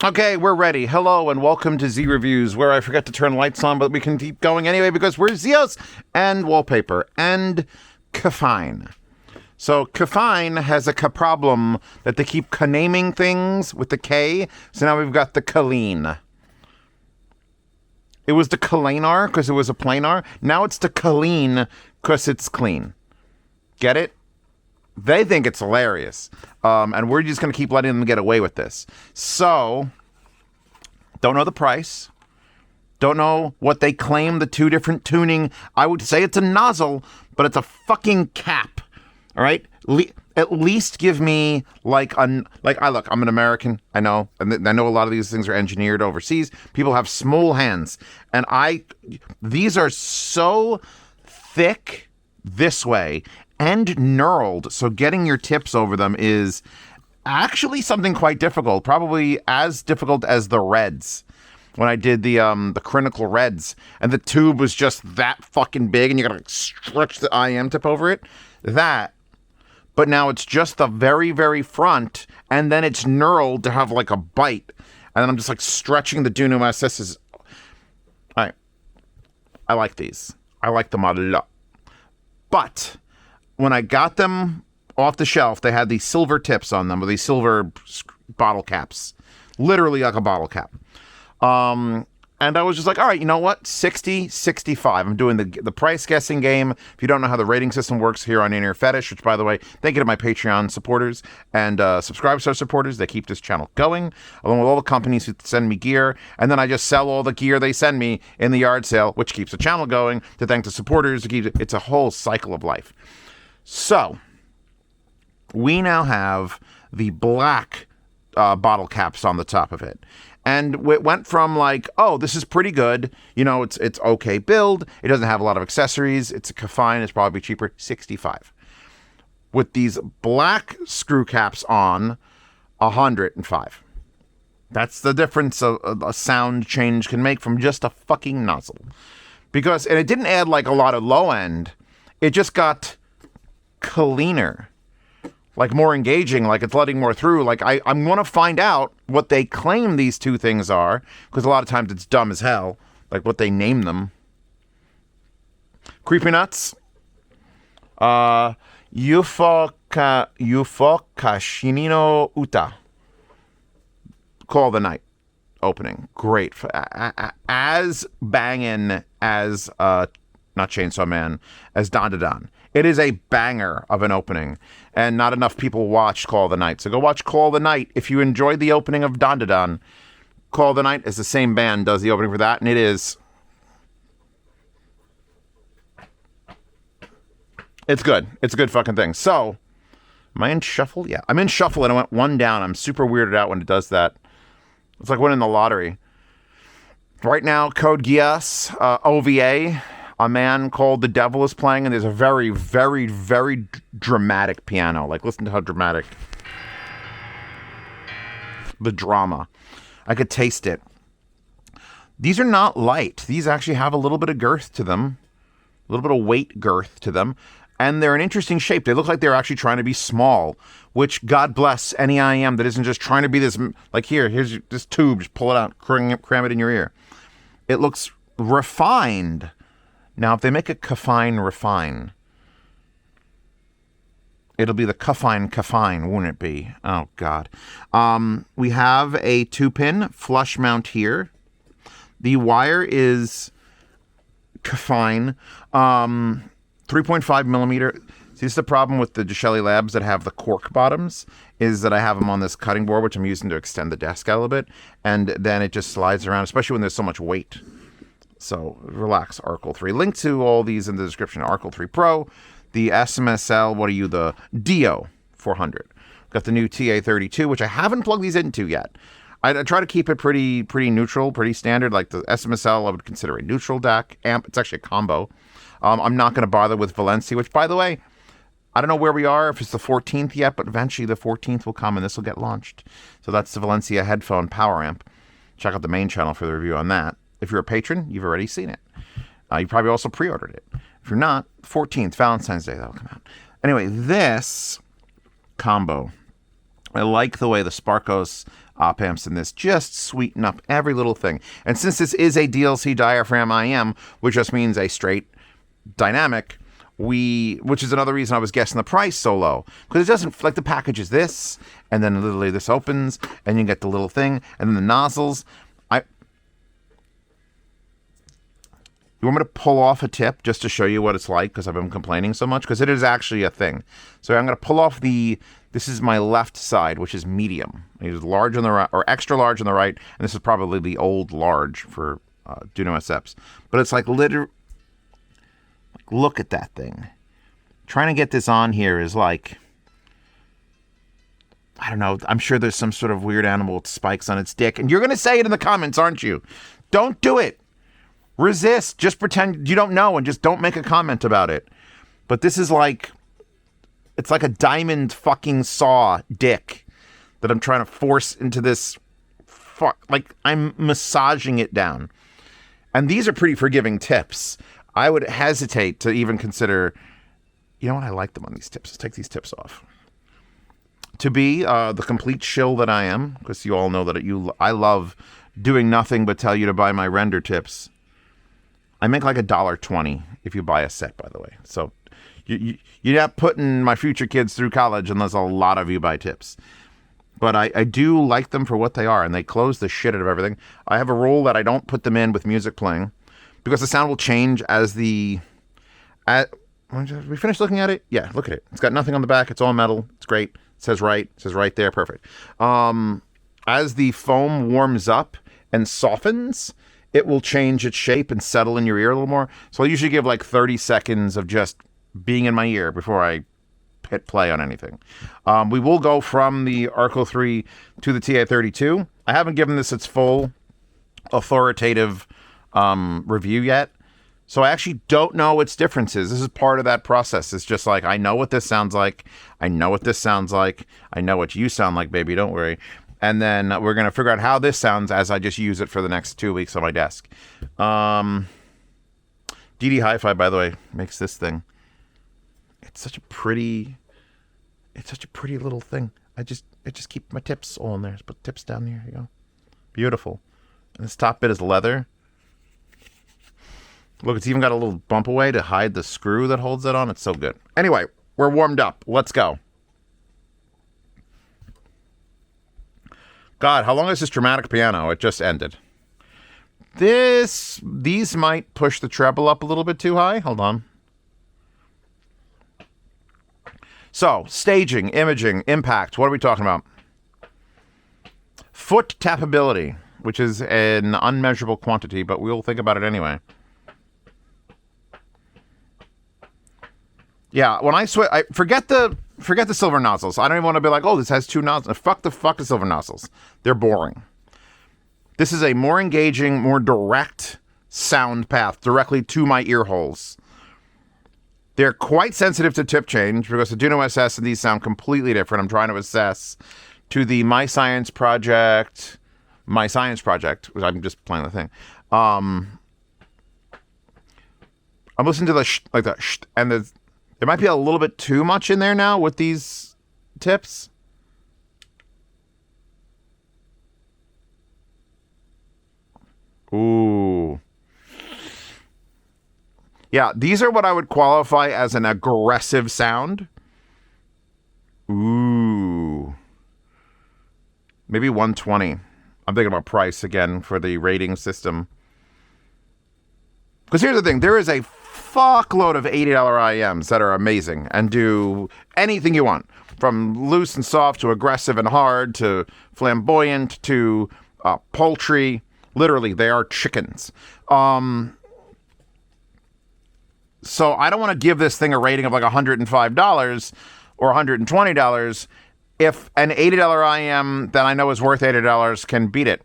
Okay, we're ready. Hello and welcome to Z Reviews, where I forget to turn lights on, but we can keep going anyway because we're Zios and wallpaper and Kefine. So Kefine has a problem that they keep naming things with the K. So now we've got the Klean. It was the Kleanar because it was a planar. Now it's the Klean because it's clean. Get it? They think it's hilarious. And we're just going to keep letting them get away with this. So, don't know the price. Don't know what they claim the two different tuning. I would say it's a nozzle, but it's a fucking cap. All right? At least give me look, I'm an American. I know. And I know a lot of these things are engineered overseas. People have small hands. And these are so thick this way and knurled, so getting your tips over them is actually something quite difficult, probably as difficult as the Reds. When I did the Critical Reds, and the tube was just that fucking big, and you gotta stretch the IEM tip over it. That, but now it's just the very, very front, and then it's knurled to have like a bite, and then I'm just like stretching the Duno SS's. All right, I like these. I like them a lot, but when I got them off the shelf, they had these silver tips on them, or these silver bottle caps, literally like a bottle cap. And I was just like, all right, you know what? 60, 65. I'm doing the price guessing game. If you don't know how the rating system works here on In-Ear Fetish, which, by the way, thank you to my Patreon supporters and subscribe star supporters. They keep this channel going, along with all the companies who send me gear. And then I just sell all the gear they send me in the yard sale, which keeps the channel going, to thank the supporters. It's a whole cycle of life. So, we now have the black bottle caps on the top of it. And it went from like, oh, this is pretty good. You know, it's okay build. It doesn't have a lot of accessories. It's a Kefine. It's probably cheaper. 65. With these black screw caps on, 105. That's the difference a sound change can make from just a fucking nozzle. And it didn't add like a lot of low end. It just got cleaner, like more engaging, like it's letting more through. Like I'm going to find out what they claim these two things are, because a lot of times it's dumb as hell, like what they name them. Creepy nuts. Yufokashinino Uta. Call the Night opening. Great. As banging as not Chainsaw Man, as Don to Don. It is a banger of an opening, and not enough people watch Call the Night. So go watch Call the Night. If you enjoyed the opening of Don to Don, Call the Night is the same band does the opening for that, and it is. It's good. It's a good fucking thing. So, am I in shuffle? Yeah, I'm in shuffle, and I went one down. I'm super weirded out when it does that. It's like winning the lottery. Right now, Code Geass, OVA. A Man Called the Devil is playing, and there's a very, very, very dramatic piano. Like, listen to how dramatic. The drama. I could taste it. These are not light. These actually have a little bit of girth to them. A little bit of weight girth to them. And they're an interesting shape. They look like they're actually trying to be small, which, God bless any IEM that isn't just trying to be this, like, here's this tube, just pull it out, cram it in your ear. It looks refined. Now, if they make a Kefine refine, it'll be the Kefine, won't it be? Oh, God. We have a 2-pin flush mount here. The wire is Kefine, 3.5 millimeter. See, this is the problem with the Shelly Labs that have the cork bottoms, is that I have them on this cutting board, which I'm using to extend the desk out a little bit, and then it just slides around, especially when there's so much weight. So, relax, Arcle 3. Link to all these in the description. Arcle 3 Pro, the SMSL, the Dio 400. Got the new TA32, which I haven't plugged these into yet. I try to keep it pretty neutral, pretty standard. Like the SMSL, I would consider a neutral DAC amp. It's actually a combo. I'm not going to bother with Valencia, which, by the way, I don't know where we are, if it's the 14th yet, but eventually the 14th will come and this will get launched. So that's the Valencia headphone power amp. Check out the main channel for the review on that. If you're a patron, you've already seen it. You probably also pre-ordered it. If you're not, 14th, Valentine's Day, that'll come out. Anyway, this combo, I like the way the Sparkos op amps in this. Just sweeten up every little thing. And since this is a DLC diaphragm IEM, which just means a straight dynamic, which is another reason I was guessing the price so low, because it doesn't, like, the package is this, and then literally this opens, and you get the little thing, and then the nozzles. You want me to pull off a tip just to show you what it's like, because I've been complaining so much, because it is actually a thing. So I'm going to pull off this is my left side, which is medium. It is large on the right, or extra large on the right, and this is probably the old large for Duno SFs. But it's like literally, look at that thing. Trying to get this on here is like, I don't know. I'm sure there's some sort of weird animal with spikes on its dick. And you're going to say it in the comments, aren't you? Don't do it. Resist. Just pretend you don't know and just don't make a comment about it. But this is like, it's like a diamond fucking saw dick that I'm trying to force into this. Like, I'm massaging it down. And these are pretty forgiving tips. I would hesitate to even consider, you know what, I like them on these tips. Let's take these tips off. To be the complete shill that I am, because you all know that I love doing nothing but tell you to buy my render tips. I make like $1.20 if you buy a set, by the way. So you're not putting my future kids through college unless a lot of you buy tips. But I do like them for what they are, and they close the shit out of everything. I have a rule that I don't put them in with music playing, because the sound will change as we finished looking at it? Yeah, look at it. It's got nothing on the back. It's all metal. It's great. It says right there. Perfect. As the foam warms up and softens, it will change its shape and settle in your ear a little more. So I usually give like 30 seconds of just being in my ear before I hit play on anything. We will go from the Arco 3 to the TA32. I haven't given this its full authoritative review yet, so I actually don't know its differences. This is part of that process. It's just like, I know what this sounds like. I know what this sounds like. I know what you sound like, baby. Don't worry. And then we're going to figure out how this sounds as I just use it for the next 2 weeks on my desk. DD Hi-Fi, by the way, makes this thing. It's such a pretty little thing. I just keep my tips all in there. Just put tips down there. Here you go. Beautiful. And this top bit is leather. Look, it's even got a little bump away to hide the screw that holds it on. It's so good. Anyway, we're warmed up. Let's go. God, how long is this dramatic piano? It just ended. These might push the treble up a little bit too high. Hold on. So, staging, imaging, impact. What are we talking about? Foot tappability, which is an unmeasurable quantity, but we'll think about it anyway. Yeah, when I switch, forget the silver nozzles. I don't even want to be like, oh, this has 2 nozzles. Fuck the silver nozzles. They're boring. This is a more engaging, more direct sound path directly to my ear holes. They're quite sensitive to tip change because the Duno SS and these sound completely different. I'm trying to assess to the My Science Project, which I'm just playing the thing. I'm listening to the and there might be a little bit too much in there now with these tips. Ooh. Yeah, these are what I would qualify as an aggressive sound. Ooh. Maybe 120. I'm thinking about price again for the rating system. Because here's the thing. There is a fuckload of $80 IEMs that are amazing and do anything you want. From loose and soft to aggressive and hard to flamboyant to poultry. Literally, they are chickens. So I don't want to give this thing a rating of like $105 or $120 if an $80 IEM that I know is worth $80 can beat it.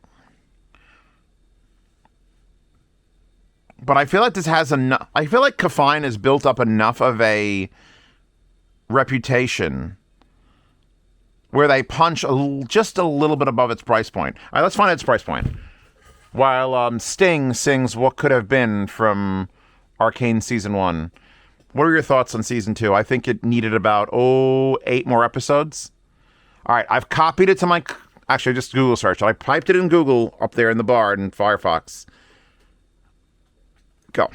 But I feel like this has enough. I feel like Kefine has built up enough of a reputation where they punch just a little bit above its price point. All right, let's find its price point. While Sting sings What Could Have Been from Arcane Season 1. What are your thoughts on Season 2? I think it needed about 8 more episodes. All right, I've copied it to my Actually, just Google search. I typed it in Google up there in the bar in Firefox. Go.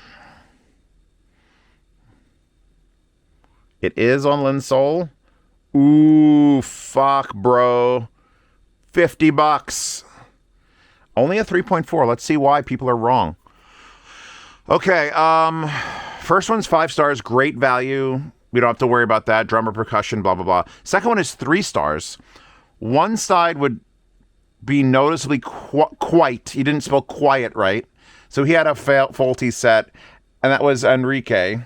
It is on Linsole. Ooh, fuck, bro. $50. Only a 3.4. Let's see why people are wrong. Okay, first one's 5 stars, great value. We don't have to worry about that. Drummer, percussion, blah, blah, blah. Second one is 3 stars. One side would be noticeably quite. He didn't spell quiet right. So he had a faulty set, and that was Enrique.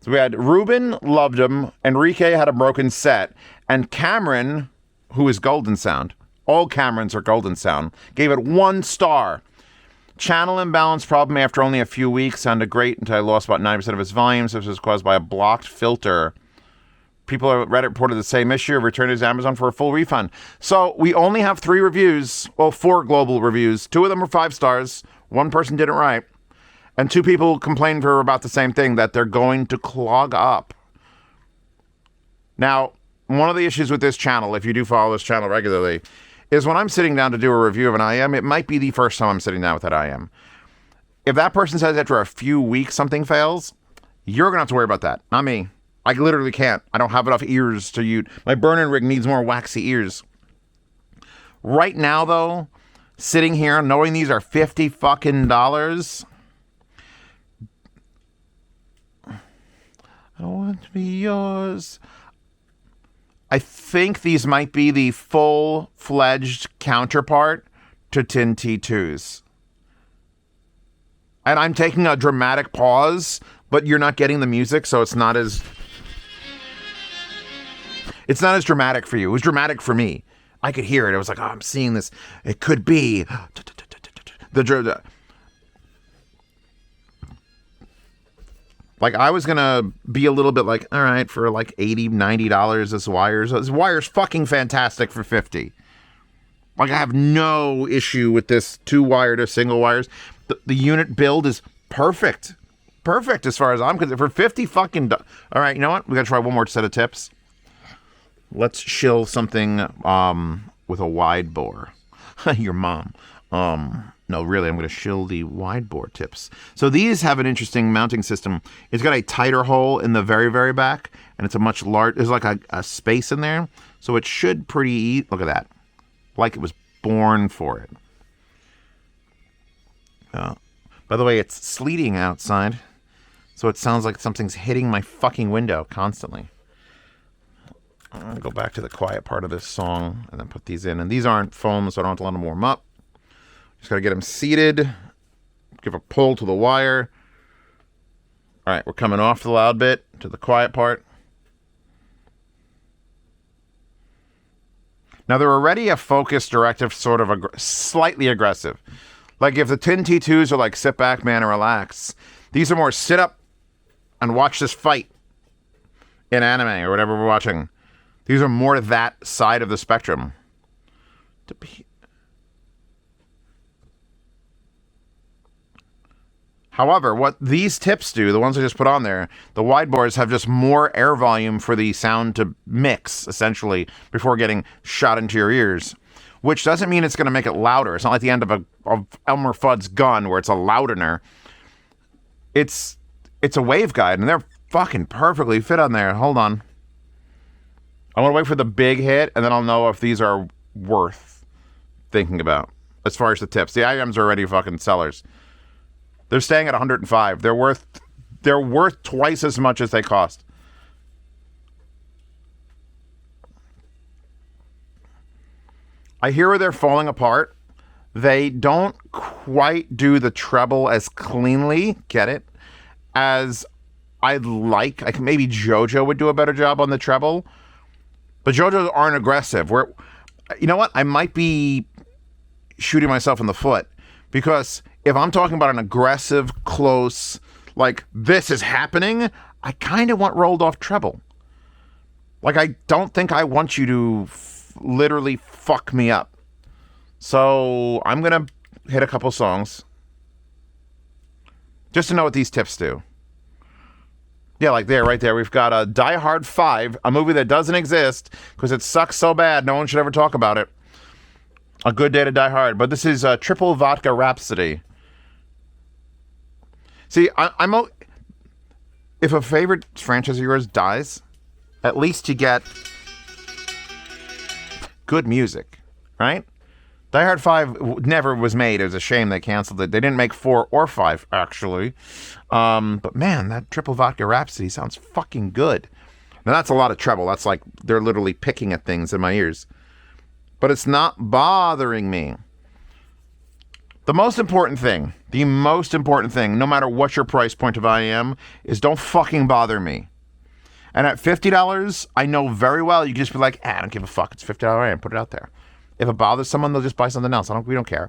So we had Ruben, loved him. Enrique had a broken set. And Cameron, who is Golden Sound, all Camerons are Golden Sound, gave it 1 star. Channel imbalance problem after only a few weeks. Sounded great until I lost about 90% of its volume. So this was caused by a blocked filter. People at Reddit reported the same issue. Returned his Amazon for a full refund. So we only have 3 reviews. Well, 4 global reviews. 2 of them were 5 stars. 1 person did it right. And 2 people complained for about the same thing, that they're going to clog up. Now, one of the issues with this channel, if you do follow this channel regularly, is when I'm sitting down to do a review of an IEM, it might be the first time I'm sitting down with that IEM. If that person says after a few weeks something fails, you're going to have to worry about that. Not me. I literally can't. I don't have enough ears to use. My burning rig needs more waxy ears. Right now, though, sitting here knowing these are $50 fucking dollars, I want to be yours. I think these might be the full-fledged counterpart to Tin T2s. And I'm taking a dramatic pause, but you're not getting the music, so it's not as dramatic for you. It was dramatic for me. I could hear it. I was like, oh, I'm seeing this. It could be the like, I was going to be a little bit like, all right, for like $80, $90, this wire's fucking fantastic for $50. Like, I have no issue with this 2-wire to single wires. The unit build is perfect. Perfect as far as I'm concerned. For $50 fucking... All right, you know what? We got to try one more set of tips. Let's shill something with a wide bore. Your mom. No, really, I'm going to shill the wide bore tips. So these have an interesting mounting system. It's got a tighter hole in the very, very back, and it's a much larger, there's like a space in there, so it should look at that. Like it was born for it. By the way, it's sleeting outside, so it sounds like something's hitting my fucking window constantly. I'm going to go back to the quiet part of this song and then put these in. And these aren't foam, so I don't have to let them warm up. Just got to get them seated. Give a pull to the wire. All right, we're coming off the loud bit to the quiet part. Now, they're already a focus directive, sort of slightly aggressive. Like if the Tin T2s are like sit back, man, and relax. These are more sit up and watch this fight in anime or whatever we're watching. These are more that side of the spectrum. However, what these tips do, the ones I just put on there, the wide bores have just more air volume for the sound to mix, essentially, before getting shot into your ears. Which doesn't mean it's going to make it louder. It's not like the end of Elmer Fudd's gun where it's a loudener. It's a waveguide, and they're fucking perfectly fit on there. Hold on. I want to wait for the big hit, and then I'll know if these are worth thinking about as far as the tips. The IEMs are already fucking sellers. They're staying at 105. They're worth twice as much as they cost. I hear where they're falling apart. They don't quite do the treble as cleanly, get it, as I'd like. Maybe JoJo would do a better job on the treble. But JoJo's aren't aggressive. You know what? I might be shooting myself in the foot. Because if I'm talking about an aggressive, close, like, this is happening, I kind of want rolled off treble. Like, I don't think I want you to literally fuck me up. So I'm going to hit a couple songs just to know what these tips do. Yeah, like there, right there. We've got a Die Hard 5, a movie that doesn't exist because it sucks so bad no one should ever talk about it. A Good Day to Die Hard. But this is Triple Vodka Rhapsody. See, if a favorite franchise of yours dies, at least you get good music, right? Die Hard 5 never was made. It was a shame they canceled it. They didn't make 4 or 5, actually. But man, that Triple Vodka Rhapsody sounds fucking good. Now, that's a lot of treble. That's like they're literally picking at things in my ears. But it's not bothering me. The most important thing, no matter what your price point of IEM, is don't fucking bother me. And at $50, I know very well you can just be like, I don't give a fuck. It's $50 IEM. Put it out there. If it bothers someone, they'll just buy something else. We don't care.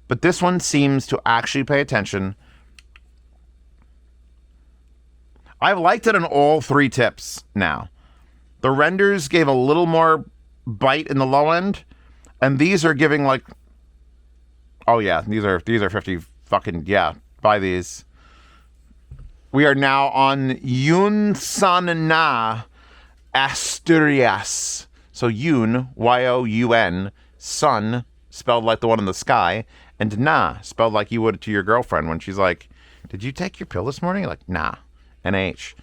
But this one seems to actually pay attention. I've liked it on all 3 tips now. The renders gave a little more bite in the low end, and these are giving like, oh yeah, these are 50 fucking, yeah, buy these. We are now on Yun Na, Asturias. So Yun, Y-O-U-N, sun, spelled like the one in the sky, and Na, spelled like you would to your girlfriend when she's like, did you take your pill this morning? You're like, nah, N-H.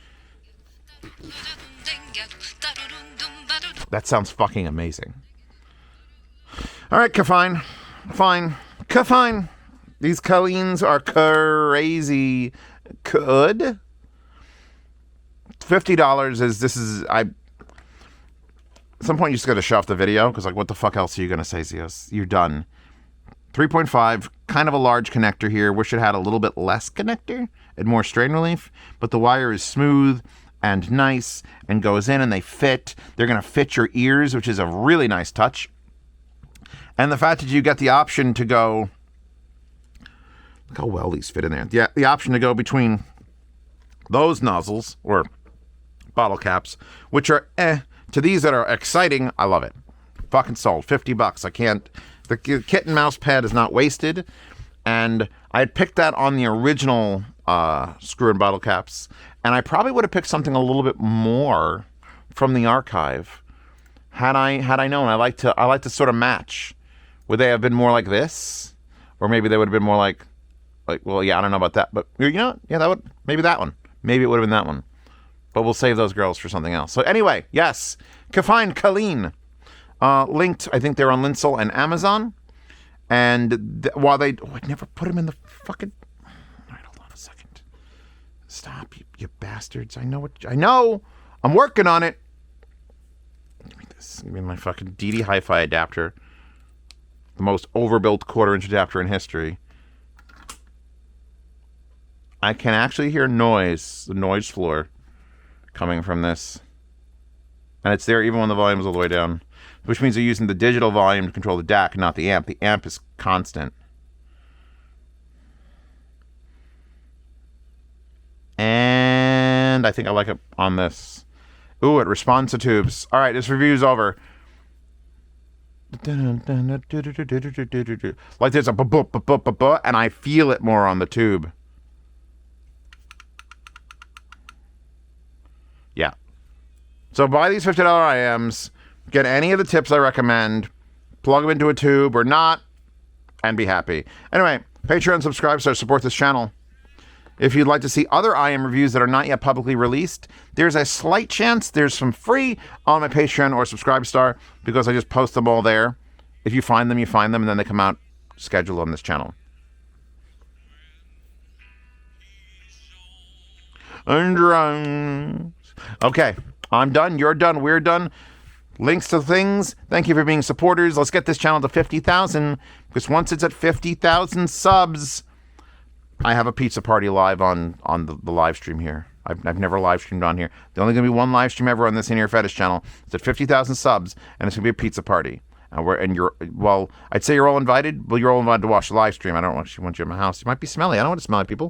That sounds fucking amazing. All right, Kefine. Fine. Kefine. These Kleans are crazy good. $50 at some point you just got to shut off the video because like what the fuck else are you going to say, Zeus? You're done. 3.5, kind of a large connector here. Wish it had a little bit less connector and more strain relief, but the wire is smooth and nice and goes in and they fit. They're going to fit your ears, which is a really nice touch. And the fact that you get the option to go, look how well these fit in there. Yeah, the option to go between those nozzles or bottle caps, which are to these that are exciting. I love it. Fucking sold. $50. I can't. The kitten mouse pad is not wasted. And I had picked that on the original screw and bottle caps. And I probably would have picked something a little bit more from the archive had I known. I like to sort of match. Would they have been more like this? Or maybe they would have been more like, well, yeah, I don't know about that. But, you know, yeah, maybe that one. Maybe it would have been that one. But we'll save those girls for something else. So anyway, yes, Kefine, Klean. Linked, I think they're on Linsel and Amazon. And while I never put them in the fucking... All right, hold on a second. Stop, you bastards. I know. I'm working on it. Give me this. Give me my fucking DD Hi-Fi adapter. The most overbuilt quarter-inch adapter in history. I can actually hear noise, the noise floor, coming from this. And it's there even when the volume is all the way down. Which means they're using the digital volume to control the DAC, not the amp. The amp is constant. And I think I like it on this. Ooh, it responds to tubes. All right, this review's over. Like there's a ba-ba-ba-ba-ba, and I feel it more on the tube. Yeah. So buy these $50 IEMs, get any of the tips I recommend, plug them into a tube or not, and be happy. Anyway, Patreon, subscribe, so support this channel. If you'd like to see other IEM reviews that are not yet publicly released, there's a slight chance there's some free on my Patreon or Subscribestar because I just post them all there. If you find them, and then they come out scheduled on this channel. And drones. Okay, I'm done. You're done. We're done. Links to things. Thank you for being supporters. Let's get this channel to 50,000 because once it's at 50,000 subs, I have a pizza party live on the live stream here. I've never live streamed on here. There's only going to be one live stream ever on this in here Fetish channel. It's at 50,000 subs, and it's going to be a pizza party. I'd say you're all invited. Well, you're all invited to watch the live stream. I don't want you in my house. You might be smelly. I don't want to smell it, people.